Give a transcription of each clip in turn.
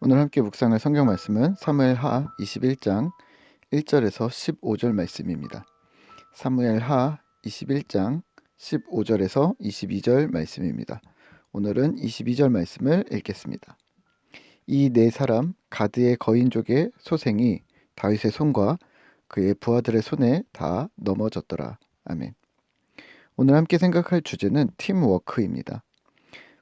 오늘 함께 묵상할 성경 말씀은 사무엘하 21장 1절에서 15절 말씀입니다. 사무엘하 21장 15절에서 22절 말씀입니다. 오늘은 22절 말씀을 읽겠습니다. 이 네 사람 가드의 거인족의 소생이 다윗의 손과 그의 부하들의 손에 다 넘어졌더라. 아멘. 오늘 함께 생각할 주제는 팀워크입니다.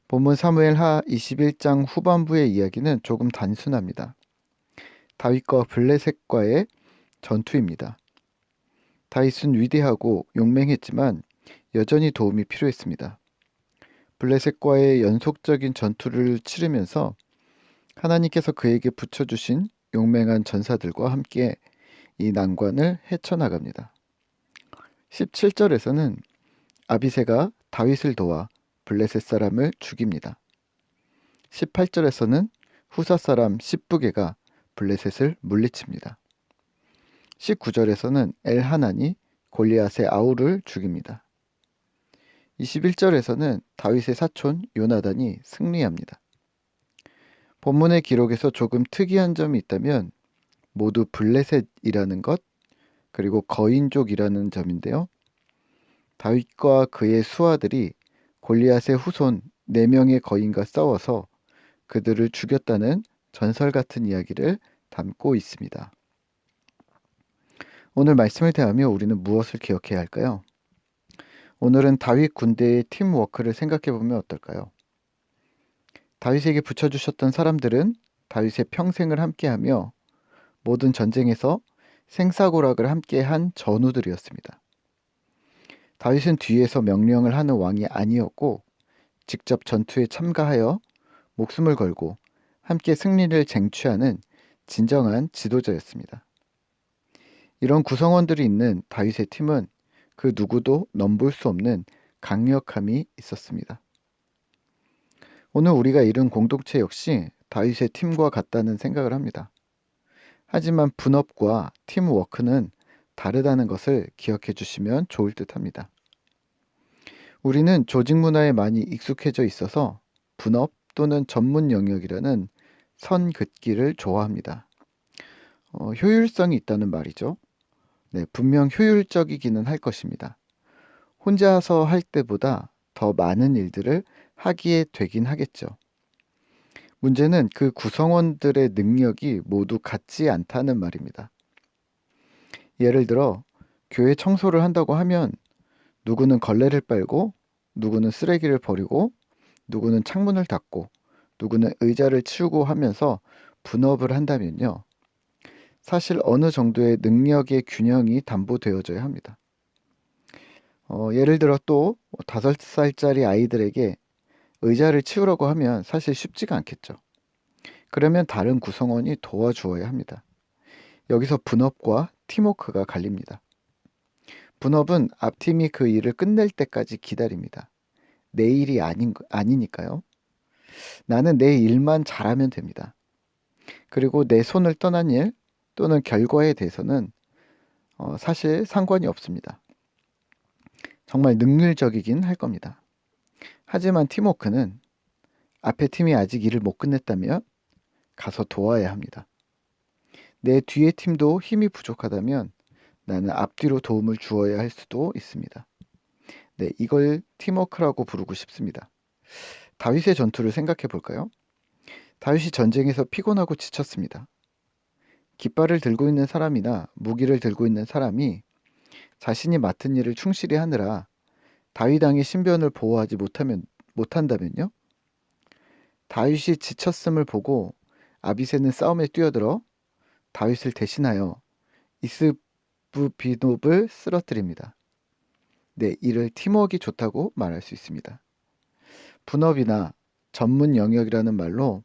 본문 사무엘하 21장 후반부의 이야기는 조금 단순합니다. 다윗과 블레셋과의 전투입니다. 다윗은 위대하고 용맹했지만 여전히 도움이 필요했습니다. 블레셋과의 연속적인 전투를 치르면서 하나님께서 그에게 붙여주신 용맹한 전사들과 함께 이 난관을 헤쳐나갑니다. 17절에서는 아비새가 다윗을 도와 블레셋 사람을 죽입니다. 18절에서는 후사 사람 십부게가 블레셋을 물리칩니다. 19절에서는 엘하난이 골리앗의 아우를 죽입니다. 21절에서는 다윗의 사촌 요나단이 승리합니다. 본문의 기록에서 조금 특이한 점이 있다면 모두 블레셋이라는 것, 그리고 거인족이라는 점인데요. 다윗과 그의 수하들이 골리앗의 후손 4명의 거인과 싸워서 그들을 죽였다는 전설 같은 이야기를 담고 있습니다. 오늘 말씀을 대하며 우리는 무엇을 기억해야 할까요? 오늘은 다윗 군대의 팀워크를 생각해 보면 어떨까요? 다윗에게 붙여주셨던 사람들은 다윗의 평생을 함께하며 모든 전쟁에서 생사고락을 함께한 전우들이었습니다. 다윗은 뒤에서 명령을 하는 왕이 아니었고 직접 전투에 참가하여 목숨을 걸고 함께 승리를 쟁취하는 진정한 지도자였습니다. 이런 구성원들이 있는 다윗의 팀은 그 누구도 넘볼 수 없는 강력함이 있었습니다. 오늘 우리가 이룬 공동체 역시 다윗의 팀과 같다는 생각을 합니다. 하지만 분업과 팀워크는 다르다는 것을 기억해 주시면 좋을 듯 합니다. 우리는 조직 문화에 많이 익숙해져 있어서 분업 또는 전문 영역이라는 선 긋기를 좋아합니다. 효율성이 있다는 말이죠. 네, 분명 효율적이기는 할 것입니다. 혼자서 할 때보다 더 많은 일들을 하기에 되긴 하겠죠. 문제는 그 구성원들의 능력이 모두 같지 않다는 말입니다. 예를 들어 교회 청소를 한다고 하면 누구는 걸레를 빨고 누구는 쓰레기를 버리고 누구는 창문을 닫고 누구는 의자를 치우고 하면서 분업을 한다면요. 사실 어느 정도의 능력의 균형이 담보되어져야 합니다. 예를 들어 또 5살짜리 아이들에게 의자를 치우라고 하면 사실 쉽지가 않겠죠. 그러면 다른 구성원이 도와주어야 합니다. 여기서 분업과 팀워크가 갈립니다. 분업은 앞팀이 그 일을 끝낼 때까지 기다립니다. 내 일이 아니니까요. 나는 내 일만 잘하면 됩니다. 그리고 내 손을 떠난 일 또는 결과에 대해서는 사실 상관이 없습니다. 정말 능률적이긴 할 겁니다. 하지만 팀워크는 앞에 팀이 아직 일을 못 끝냈다면 가서 도와야 합니다. 내 뒤의 팀도 힘이 부족하다면 나는 앞뒤로 도움을 주어야 할 수도 있습니다. 네, 이걸 팀워크라고 부르고 싶습니다. 다윗의 전투를 생각해 볼까요? 다윗이 전쟁에서 피곤하고 지쳤습니다. 깃발을 들고 있는 사람이나 무기를 들고 있는 사람이 자신이 맡은 일을 충실히 하느라 다윗 왕의 신변을 보호하지 못한다면요? 다윗이 지쳤음을 보고 아비새는 싸움에 뛰어들어 다윗을 대신하여 이스브비놉을 쓰러뜨립니다. 네, 이를 팀워크가 좋다고 말할 수 있습니다. 분업이나 전문 영역이라는 말로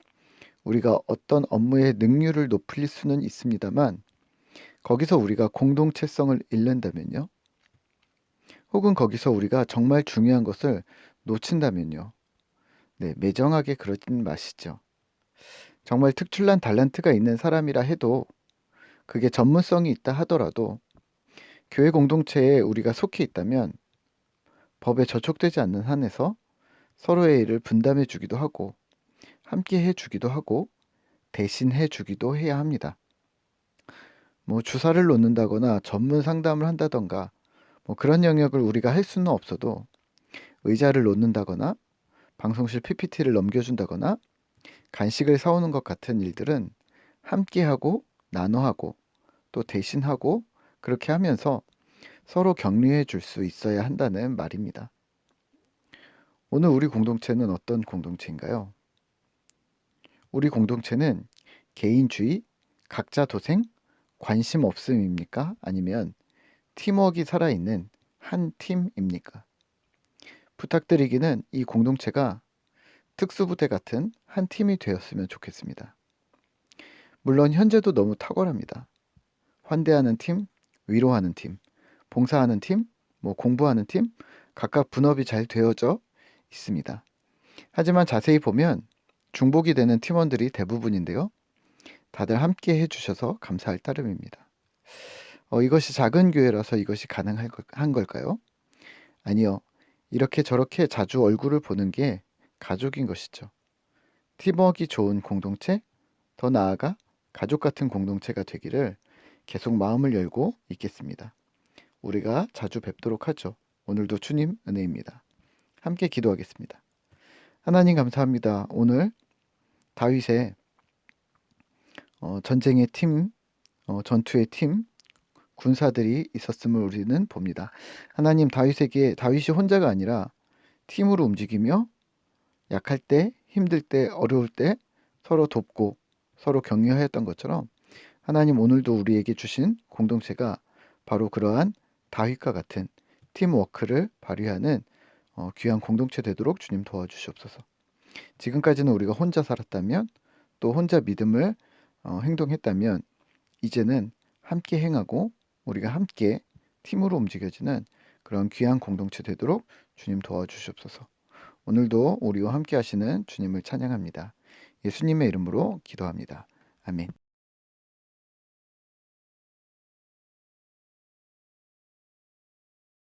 우리가 어떤 업무의 능률을 높일 수는 있습니다만 거기서 우리가 공동체성을 잃는다면요. 혹은 거기서 우리가 정말 중요한 것을 놓친다면요. 네, 매정하게 그러진 마시죠. 정말 특출난 달란트가 있는 사람이라 해도 그게 전문성이 있다 하더라도 교회 공동체에 우리가 속해 있다면 법에 저촉되지 않는 한에서 서로의 일을 분담해 주기도 하고 함께 해 주기도 하고 대신해 주기도 해야 합니다. 뭐 주사를 놓는다거나 전문 상담을 한다던가 뭐 그런 영역을 우리가 할 수는 없어도 의자를 놓는다거나 방송실 PPT를 넘겨준다거나 간식을 사오는 것 같은 일들은 함께하고 나눠하고 또 대신하고 그렇게 하면서 서로 격려해 줄 수 있어야 한다는 말입니다. 오늘 우리 공동체는 어떤 공동체인가요? 우리 공동체는 개인주의, 각자 도생, 관심 없음입니까? 아니면 팀워크가 살아있는 한 팀입니까? 부탁드리기는 이 공동체가 특수부대 같은 한 팀이 되었으면 좋겠습니다. 물론 현재도 너무 탁월합니다. 환대하는 팀, 위로하는 팀, 봉사하는 팀, 뭐 공부하는 팀, 각각 분업이 잘 되어져 있습니다. 하지만 자세히 보면 중복이 되는 팀원들이 대부분인데요. 다들 함께 해주셔서 감사할 따름입니다. 이것이 작은 교회라서 이것이 가능한 걸까요? 아니요. 이렇게 저렇게 자주 얼굴을 보는 게 가족인 것이죠. 팀워크가 좋은 공동체, 더 나아가 가족 같은 공동체가 되기를 계속 마음을 열고 있겠습니다. 우리가 자주 뵙도록 하죠. 오늘도 주님 은혜입니다. 함께 기도하겠습니다. 하나님 감사합니다. 오늘 다윗의 전쟁의 팀, 전투의 팀, 군사들이 있었음을 우리는 봅니다. 하나님 다윗이 혼자가 아니라 팀으로 움직이며 약할 때, 힘들 때, 어려울 때 서로 돕고 서로 격려하였던 것처럼 하나님 오늘도 우리에게 주신 공동체가 바로 그러한 다윗과 같은 팀워크를 발휘하는 귀한 공동체 되도록 주님 도와주시옵소서. 지금까지는 우리가 혼자 살았다면 또 혼자 믿음을 행동했다면 이제는 함께 행하고 우리가 함께 팀으로 움직여지는 그런 귀한 공동체 되도록 주님 도와주시옵소서. 오늘도 우리와 함께 하시는 주님을 찬양합니다. 예수님의 이름으로 기도합니다. 아멘.